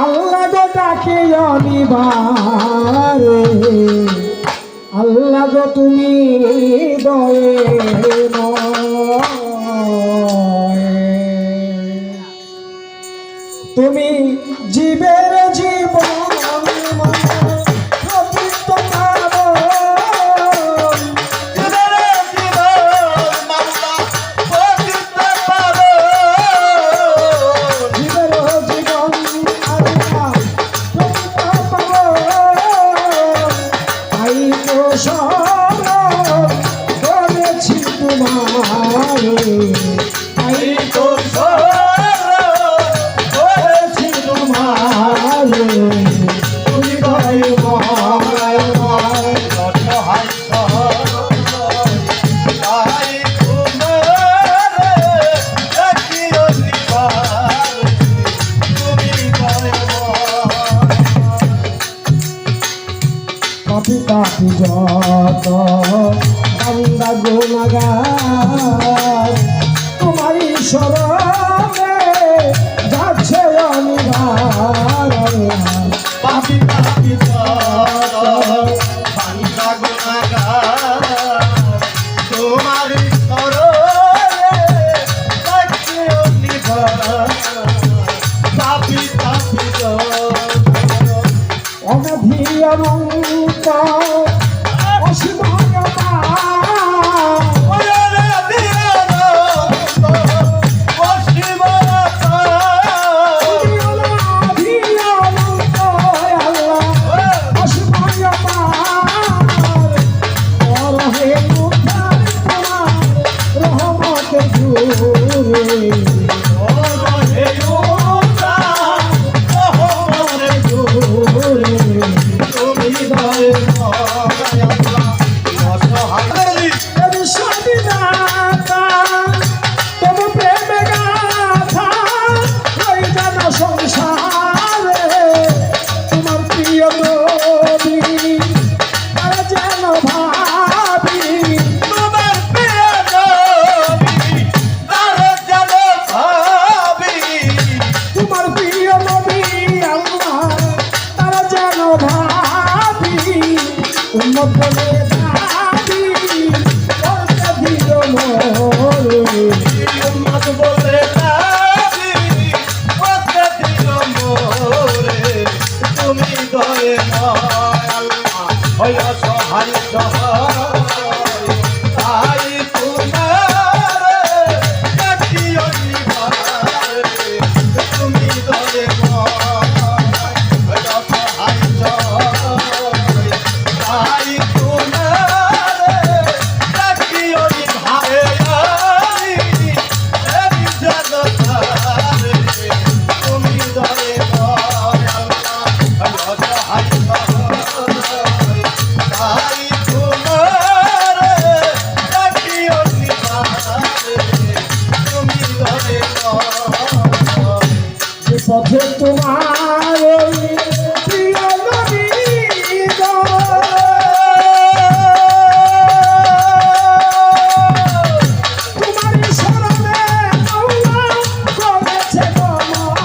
আল্লাহ গো ডাকে অনিবারে আল্লাহ গো তুমি তুমি জীবের জীবন পাপি যত বান্দা গুনাহগার তোমারই শরণে যাচ্ছে অনিবার পাপি পাপি যত বান্দা গুনাহগার তোমারই শরণে যাচ্ছে অনিবার পাপি পাপি অনাধি অনন্ত অসীময় পথে তোমার প্রিয় নবী তোমার শরণে আল্লাহ করেছে গমন যে পথে তোমার প্রিয় নবী তোমার শরণে করেছে গমন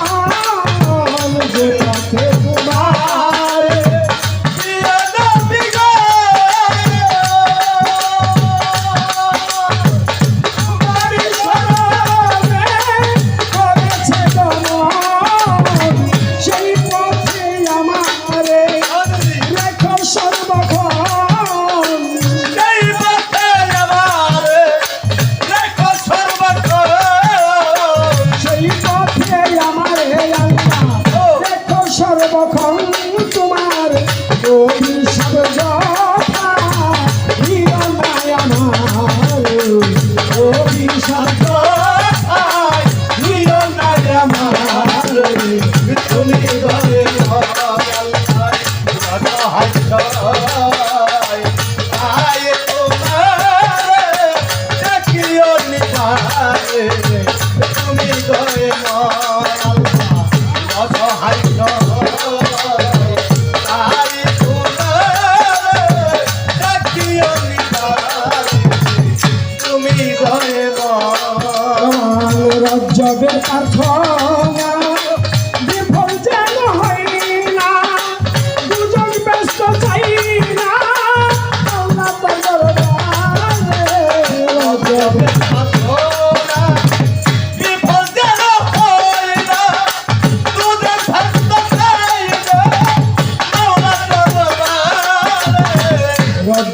সর্বক্ষণ তোমার অভিশাপ যথা হিও নাই আমার অভিশাপ যথা হিও নাই আমার তুমি ধরে তুমি ধরে জগের প্রার্থনা বিফল যেন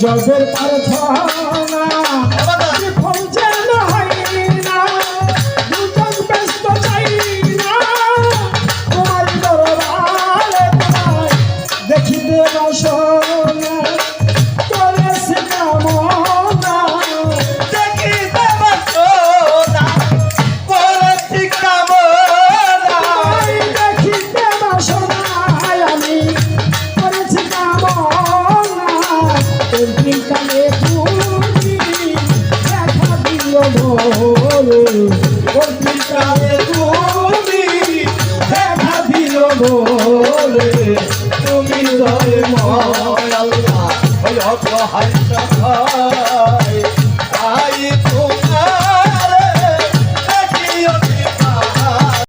জগের প্রার্থনা বিফল যেন হয় না, দুজন ব্যস্ত চাই না তোমার দরবারে তোমায় দেখিতে বাসনা করেছি কামনা। দেখিতে বাসনা করেছি কামনা। দেখিতে বাসনা আমি করেছি কামনা, কালে তুমি দেখা দিও মোরে, কালে তুমি দেখা দিও মোরে, তুমি দয়াময় আল্লাহ, ওই অসহায় সহায়, তাই তুমি